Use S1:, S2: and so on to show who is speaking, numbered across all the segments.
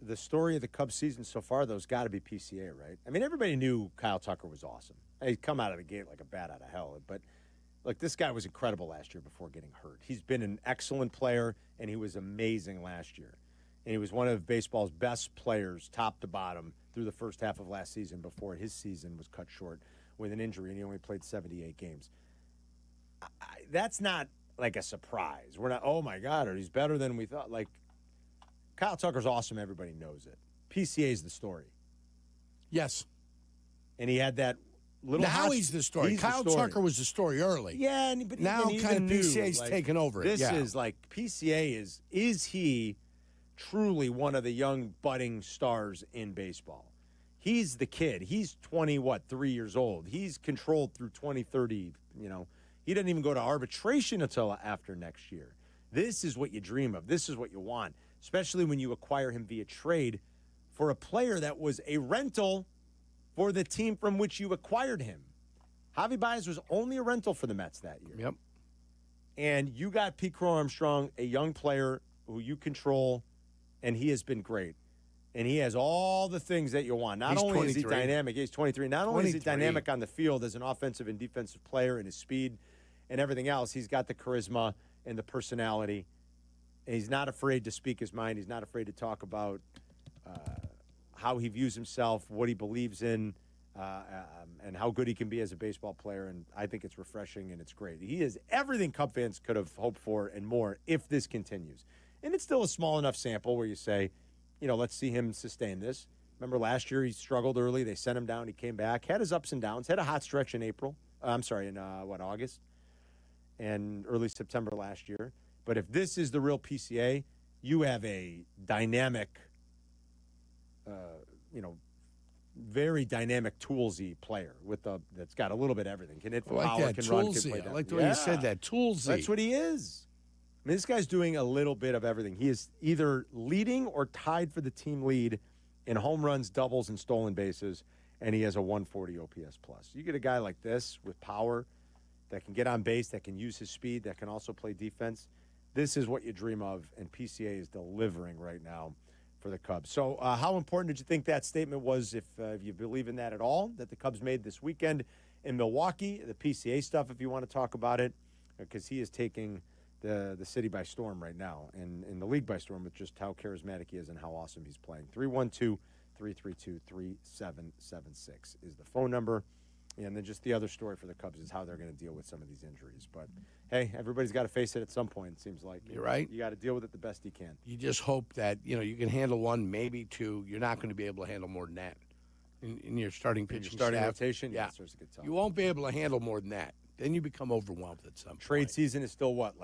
S1: the story of the Cubs season so far, though, has got to be PCA, right? I mean, everybody knew Kyle Tucker was awesome. He'd come out of the gate like a bat out of hell. But, look, this guy was incredible last year before getting hurt. He's been an excellent player, and he was amazing last year. And he was one of baseball's best players, top to bottom, through the first half of last season before his season was cut short with an injury, and he only played 78 games. That's not like a surprise. We're not, oh, my God, or he's better than we thought. Like, Kyle Tucker's awesome. Everybody knows it. PCA is the story.
S2: Yes.
S1: And he had that little...
S2: Now he's the story. Kyle Tucker was the story early.
S1: Yeah, but
S2: now kind of PCA's taken over it.
S1: This is like, PCA is he truly one of the young budding stars in baseball? He's the kid. He's 3 years old. He's controlled through 2030, He doesn't even go to arbitration until after next year. This is what you dream of. This is what you want, especially when you acquire him via trade for a player that was a rental for the team from which you acquired him. Javi Baez was only a rental for the Mets that year.
S2: Yep.
S1: And you got Pete Crow-Armstrong, a young player who you control, and he has been great. And he has all the things that you want. Not only is he dynamic, he's 23. Not only is he dynamic on the field as an offensive and defensive player and his speed and everything else, he's got the charisma and the personality. And he's not afraid to speak his mind. He's not afraid to talk about how he views himself, what he believes in, and how good he can be as a baseball player. And I think it's refreshing and it's great. He is everything Cub fans could have hoped for and more if this continues. And it's still a small enough sample where you say, let's see him sustain this. Remember last year he struggled early. They sent him down. He came back, had his ups and downs, had a hot stretch in August and early September last year. But if this is the real PCA, you have a dynamic, very dynamic toolsy player that's got a little bit of everything. Can hit for power, can run, can play down.
S2: I like the way you said that, toolsy.
S1: That's what he is. I mean, this guy's doing a little bit of everything. He is either leading or tied for the team lead in home runs, doubles, and stolen bases, and he has a 140 OPS plus. You get a guy like this with power that can get on base, that can use his speed, that can also play defense. This is what you dream of, and PCA is delivering right now for the Cubs. So how important did you think that statement was, if you believe in that at all, that the Cubs made this weekend in Milwaukee? The PCA stuff, if you want to talk about it, because he is taking the city by storm right now, and in the league by storm, with just how charismatic he is and how awesome he's playing. 312-332-3776 is the phone number. And then just the other story for the Cubs is how they're going to deal with some of these injuries. But, hey, everybody's got to face it at some point, it seems like.
S2: You're right.
S1: You got to deal with it the best you can.
S2: You just hope that, you can handle one, maybe two. You're not going to be able to handle more than that in your starting pitching
S1: starting
S2: staff.
S1: rotation? Yeah, it starts to get tough.
S2: You won't be able to handle more than that. Then you become overwhelmed at some point.
S1: Trade season is still what,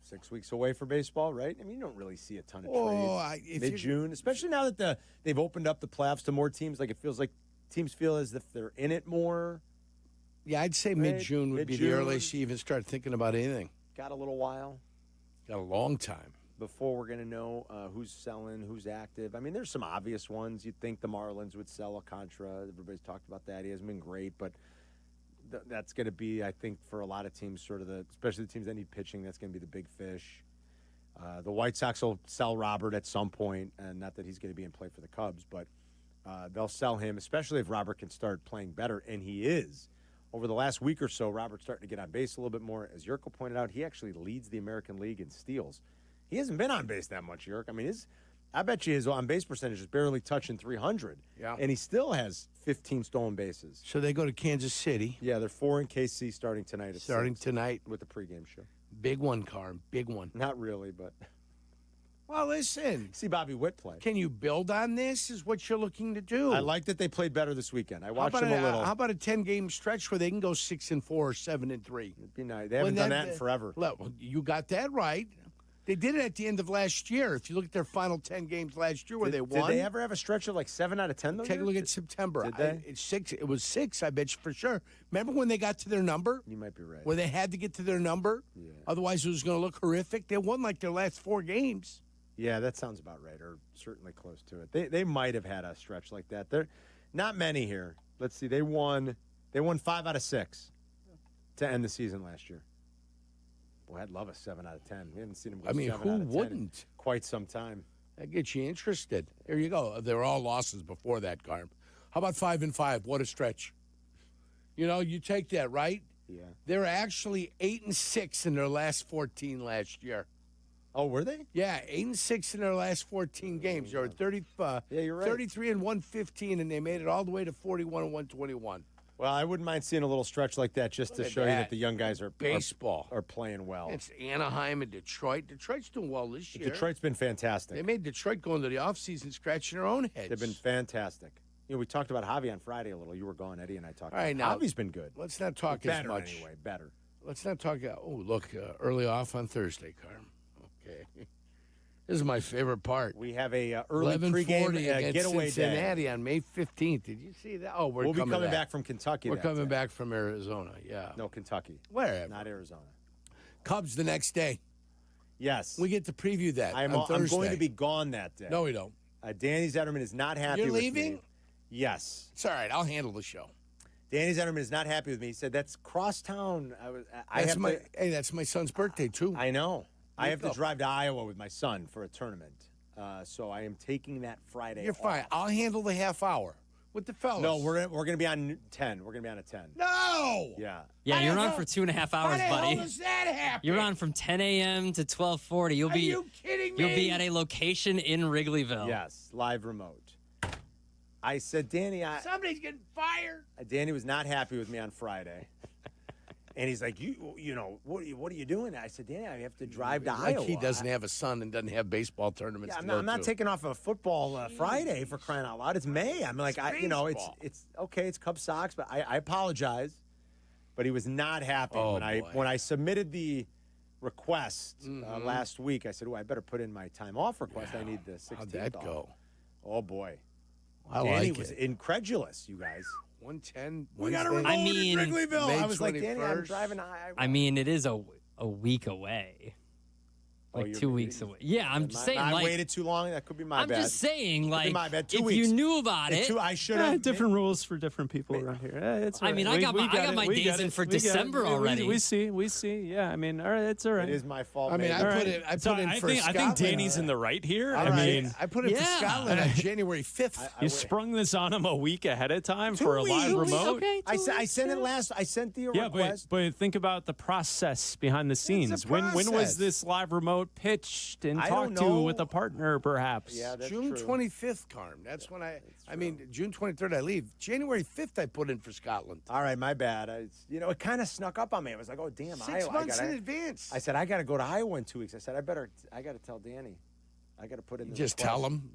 S1: 6 weeks away for baseball, right? I mean, you don't really see a ton of trades mid-June, especially now that they've opened up the playoffs to more teams. Like, it feels like teams feel as if they're in it more.
S2: Yeah, I'd say mid-June would be the earliest you even start thinking about anything.
S1: Got a little while.
S2: Got a long time.
S1: Before we're going to know who's selling, who's active. I mean, there's some obvious ones. You'd think the Marlins would sell Alcantara. Everybody's talked about that. He hasn't been great, but that's going to be, I think, for a lot of teams, sort of especially the teams that need pitching, that's going to be the big fish. The White Sox will sell Robert at some point, and not that he's going to be in play for the Cubs, but they'll sell him, especially if Robert can start playing better, and he is. Over the last week or so, Robert's starting to get on base a little bit more. As Jurko pointed out, he actually leads the American League in steals. He hasn't been on base that much, Jurko. I mean, I bet you his on-base percentage is barely touching 300.
S2: Yeah.
S1: And he still has 15 stolen bases.
S2: So they go to Kansas City.
S1: Yeah, they're 4 in KC starting tonight.
S2: Tonight.
S1: With the pregame show.
S2: Big one, Carm. Big one.
S1: Not really, but...
S2: Well, listen.
S1: See Bobby Witt play.
S2: Can you build on this is what you're looking to do.
S1: I like that they played better this weekend. I watched them a little.
S2: How about a 10-game stretch where they can go 6-4 or 7-3?
S1: It'd be nice. They haven't done that in forever.
S2: Well, you got that right. They did it at the end of last year. If you look at their final 10 games last year where they won.
S1: Did they ever have a stretch of 7 out of 10, though?
S2: Take a look at September.
S1: Did they?
S2: It's 6. It was 6, I bet you for sure. Remember when they got to their number?
S1: You might be right.
S2: Where they had to get to their number?
S1: Yeah.
S2: Otherwise, it was going to look horrific. They won their last 4 games.
S1: Yeah, that sounds about right, or certainly close to it. They might have had a stretch like that. They're not many here. Let's see. They won 5 out of 6 to end the season last year. Boy, I'd love a 7 out of 10. We haven't seen them go 7 out of 10
S2: who wouldn't?
S1: in quite some time.
S2: That gets you interested. Here you go. They were all losses before that, Carm. How about 5-5? What a stretch. You know, you take that, right?
S1: Yeah.
S2: They were actually 8-6 in their last 14 last year.
S1: Oh, were they?
S2: Yeah, 8-6 in their last 14 games. They were 30,
S1: yeah, you're right.
S2: 33-115, and they made it all the way to 41-121.
S1: Well, I wouldn't mind seeing a little stretch like that just to show you that the young guys are
S2: baseball
S1: are playing well.
S2: It's Anaheim and Detroit. Detroit's doing well this year.
S1: Detroit's been fantastic.
S2: They made Detroit go into the offseason scratching their own heads.
S1: They've been fantastic. You know, we talked about Javi on Friday a little. You were gone, Eddie, and I talked.
S2: All right,
S1: about
S2: now
S1: Javi's been good.
S2: Let's not talk
S1: better
S2: as much.
S1: Anyway, better.
S2: Let's not talk. Oh, look, early off on Thursday, Carm. Okay, this is my favorite part.
S1: We have a early pregame
S2: against
S1: getaway
S2: Cincinnati
S1: day
S2: on May 15th. Did you see that? Oh,
S1: we'll be coming back from Kentucky.
S2: We're coming back from Arizona. Yeah.
S1: No, Kentucky.
S2: Wherever.
S1: Not Arizona.
S2: Cubs the next day.
S1: Yes.
S2: We get to preview that.
S1: I'm going to be gone that day.
S2: No, we don't.
S1: Danny Zetterman is not happy
S2: You're
S1: with
S2: leaving?
S1: me. Yes.
S2: It's all right. I'll handle the show.
S1: Danny Zetterman is not happy with me. He said, that's crosstown.
S2: Hey, that's my son's birthday, too.
S1: I know. I have to drive to Iowa with my son for a tournament. So I am taking that Friday
S2: You're fine.
S1: off.
S2: I'll handle the half hour with the fellas.
S1: No, we're going to be on 10. We're going to be on at 10.
S2: No!
S1: Yeah.
S3: Yeah, you're on for 2.5 hours,
S2: How the
S3: buddy.
S2: hell does that happen?
S3: You're on from 10 a.m. to 12:40.
S2: Are you kidding me?
S3: You'll be at a location in Wrigleyville.
S1: Yes, live remote. I said, Danny,
S2: Somebody's getting fired.
S1: Danny was not happy with me on Friday. And he's like, you know, what are you doing? I said, Danny, I have to drive to Iowa.
S2: Like he doesn't have a son and doesn't have baseball tournaments.
S1: Yeah,
S2: to go
S1: I'm not
S2: to.
S1: taking off a football Friday for crying out loud. It's May. I'm like, it's okay. It's Cubs Sox, but I apologize. But he was not happy when I submitted the request last week. I said, I better put in my time off request. I need the 16th
S2: How'd that
S1: off.
S2: go?
S1: Oh boy,
S2: Danny
S1: was incredulous. You guys.
S2: 110.
S1: We got a remote in Wrigleyville. I was like, Danny, I'm driving to Iowa.
S3: I mean, it is a week away. Like 2 weeks away. Yeah, I'm just saying.
S1: I waited too long. That could be my bad.
S3: I'm just saying, like,
S1: my bad. 2
S3: if
S1: weeks.
S3: you knew about it,
S1: I should have.
S4: Different rules for different people around here. It's all
S3: I mean,
S4: right.
S3: I got my days in for December already.
S4: We see. Yeah, I mean, all right, it's all right.
S1: It is my fault.
S2: I mean,
S1: maybe.
S2: I put in for Scotland.
S5: I think Danny's in the right here.
S1: I mean,
S2: I put in for Scotland on January 5th.
S5: You sprung this on him a week ahead of time for a live
S1: 2 weeks.
S5: remote.
S3: Okay,
S1: I sent it last. I sent the request.
S5: but think about the process behind the scenes. When
S2: process.
S5: was this live remote pitched and
S1: I
S5: talked
S1: don't know.
S5: to with a partner, perhaps?
S1: Yeah, that's
S2: June
S1: true.
S2: 25th, Carm. That's when I mean, June 23rd I leave. January 5th I put in for Scotland.
S1: All right, my bad. It kind of snuck up on me. I was like, oh, damn,
S2: 6
S1: Iowa.
S2: months in advance.
S1: I said, I got to go to Iowa in 2 weeks. I said, I got to tell Danny. I got to put in the
S2: Just
S1: request.
S2: tell them.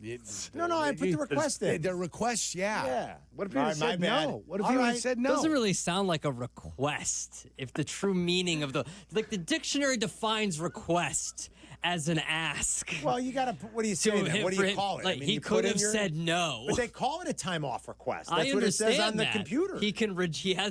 S1: No, I put the request in.
S2: The request, yeah.
S1: Yeah.
S2: What if
S1: All
S2: you
S1: right, my
S2: said
S1: bad.
S2: no? What if
S1: All
S2: you
S1: right.
S2: said no?
S3: Doesn't really sound like a request. If the true meaning of the dictionary defines request as an ask.
S1: Well, you got to. What do you say? Then? What do you call it?
S3: Like,
S1: I mean,
S3: he
S1: you
S3: could
S1: put in
S3: have said no.
S1: But they call it a time off request. That's
S3: I
S1: what it says
S3: understand
S1: on the
S3: that.
S1: computer.
S3: He can.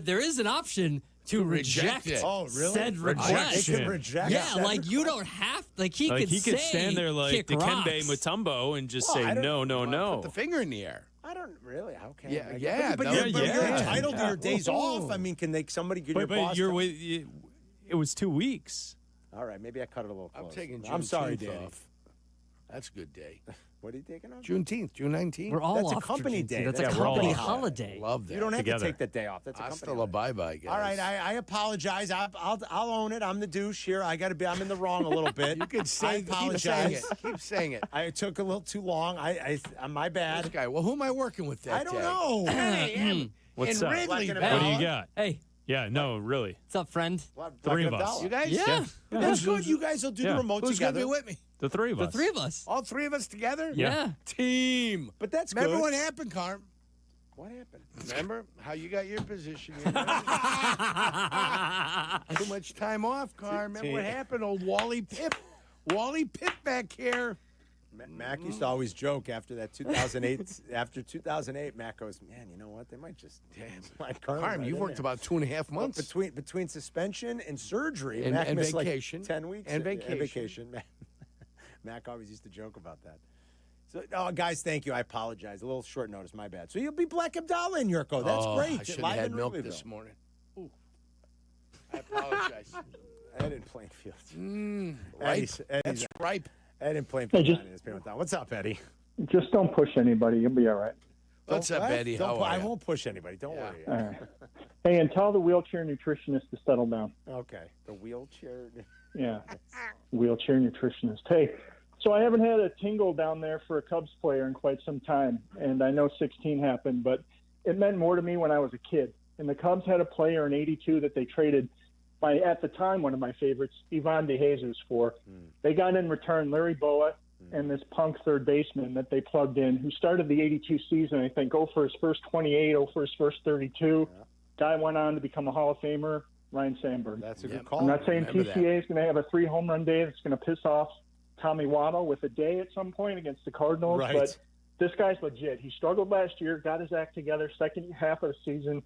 S3: There is an option to
S2: reject
S3: reject
S2: it.
S1: Oh, really?
S3: said
S5: Rejection.
S3: request.
S1: They could reject.
S3: Yeah,
S1: said
S3: like you
S1: request.
S3: don't have. Like he
S5: Like
S3: could
S5: he
S3: say,
S5: could stand there like
S3: kick
S5: Dikembe
S3: rocks.
S5: Mutombo and just
S1: Well, I
S5: say
S1: don't-
S5: no.
S2: Put the finger in the air.
S1: I don't really. Okay.
S2: Yeah,
S1: I guess.
S2: yeah,
S1: But,
S2: no,
S1: you're,
S5: yeah.
S1: you're entitled to your days
S2: Oh.
S1: off. I mean, can somebody get your
S5: But
S1: boss?
S5: you're
S1: to-
S5: with. It was 2 weeks.
S1: All right, maybe I cut it a little close.
S2: I'm taking June
S1: I'm sorry,
S2: 10th
S1: Danny.
S2: off. That's a good day.
S1: What are you taking off?
S2: Juneteenth, June 19th.
S3: We're all
S1: That's a
S3: off
S1: company
S3: Juneteenth.
S1: day.
S3: That's
S1: Yeah,
S3: a
S5: we're all
S3: company
S5: off.
S3: holiday.
S2: Love that.
S1: You don't have
S5: Together.
S1: to take that day off. That's a
S2: Hasta
S1: company
S2: la
S1: holiday.
S2: bye-bye, guys.
S1: All right, I apologize. I'll own it. I'm the douche here. I'm in the wrong a little bit.
S2: You can say,
S1: I
S2: keep saying
S1: apologize.
S2: it. Keep saying it.
S1: I took a little too long. My
S2: This
S1: bad.
S2: guy. Well, who am I working with that
S1: I don't
S2: day?
S1: know.
S5: What's
S2: in
S5: up?
S2: Wrigleyville.
S5: What do you got?
S3: Hey,
S5: Yeah, no, really.
S3: what's up, friend?
S5: Three of us.
S2: You guys?
S3: Yeah,
S1: That's good. You guys will do
S5: Yeah.
S1: the remote
S2: Who's going
S1: together.
S2: to be with me?
S5: The three of
S3: the
S5: us.
S3: three of us.
S2: All three of us together?
S3: Yeah.
S2: Team.
S1: But that's
S2: Remember
S1: good.
S2: what happened, Carm?
S1: What happened?
S2: Remember how you got your position? Too much time off, Carm. Remember what happened? Old Wally Pip. Wally Pip back here.
S1: Mac used to always joke after that 2008. After 2008, Mac goes, "Man, you know what? They might just slide Carm
S2: Carm,
S1: right
S2: you
S1: in
S2: worked
S1: there."
S2: about 2.5
S1: Well,
S2: months.
S1: between suspension and surgery,
S2: And-
S1: Mac
S2: and
S1: missed
S2: vacation.
S1: like 10 weeks.
S2: And vacation.
S1: Mac always used to joke about that. So, guys, thank you. I apologize. A little short notice, my bad. So you'll be Black Abdallah in Yurko. That's great.
S2: I should have
S1: Live
S2: had
S1: in
S2: milk
S1: Wrigleyville.
S2: this morning. Ooh. I apologize.
S1: And in Plainfield.
S2: Ripe.
S1: Eddie's
S2: That's ripe.
S1: I didn't play in
S6: Hey, just-
S1: Paintown. What's up, Eddie?
S6: Just don't push anybody. You'll be all right.
S2: What's up, Eddie? How are
S1: I
S2: you?
S1: won't push anybody. Don't worry.
S6: All right. Hey, and tell the wheelchair nutritionist to settle down.
S1: Okay. The wheelchair.
S6: Yeah, wheelchair nutritionist. Hey, so I haven't had a tingle down there for a Cubs player in quite some time, and I know 16 happened, but it meant more to me when I was a kid. And the Cubs had a player in '82 that they traded by, at the time, one of my favorites, Ivan DeJesus for. They got in return Larry Boa and this punk third baseman that they plugged in, who started the '82 season, I think, 0 for his first 28, 0 for his first 32.
S1: Yeah.
S6: Guy went on to become a Hall of Famer, Ryan Sandberg.
S1: That's a
S2: Yep.
S1: good call.
S6: I'm not saying
S2: remember
S6: PCA is going to have a 3 home run day that's going to piss off Tommy Waddle with a day at some point against the Cardinals,
S1: Right.
S6: but this guy's legit. He struggled last year, got his act together, second half of the season.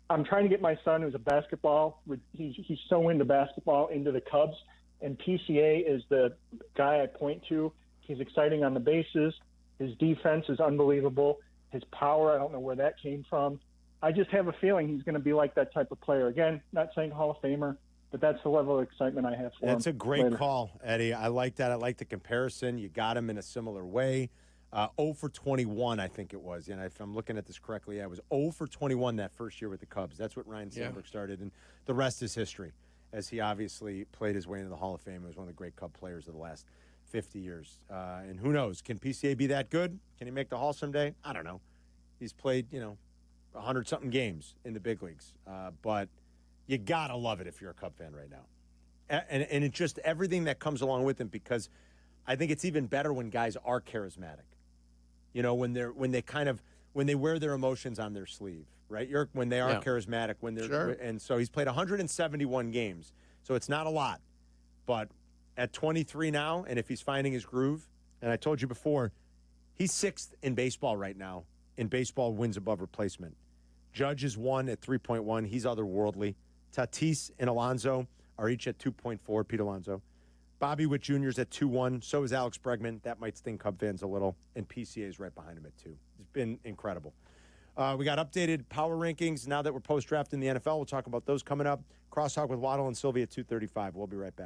S6: I'm trying to get my son, who's a basketball, he's so into basketball, into the Cubs, and PCA is the guy I point to. He's exciting on the bases. His defense is unbelievable. His power, I don't know where that came from. I just have a feeling he's going to be like that type of player. Again, not saying Hall of Famer, but that's the level of excitement I have for him.
S1: That's a great
S6: later.
S1: call, Eddie. I like that. I like the comparison. You got him in a similar way. 0 for 21, I think it was. And if I'm looking at this correctly, I was 0 for 21 that first year with the Cubs. That's what Ryan Sandberg started, and the rest is history, as he obviously played his way into the Hall of Fame. He was one of the great Cub players of the last 50 years. And who knows? Can PCA be that good? Can he make the Hall someday? I don't know. He's played, 100-something games in the big leagues. But you got to love it if you're a Cub fan right now. And it's just everything that comes along with him, because I think it's even better when guys are charismatic. When they wear their emotions on their sleeve, right? When they are charismatic, when they're
S2: Sure.
S1: And so he's played 171 games. So it's not a lot. But at 23 now, and if he's finding his groove, and I told you before, he's 6th in baseball right now in baseball wins above replacement. Judge is 1 at 3.1. He's otherworldly. Tatis and Alonso are each at 2.4, Pete Alonso. Bobby Witt Jr. is at 2-1. So is Alex Bregman. That might sting Cub fans a little. And PCA is right behind him at 2. It's been incredible. We got updated power rankings now that we're post-draft in the NFL. We'll talk about those coming up. Crosstalk with Waddle and Sylvia at 2:35. We'll be right back.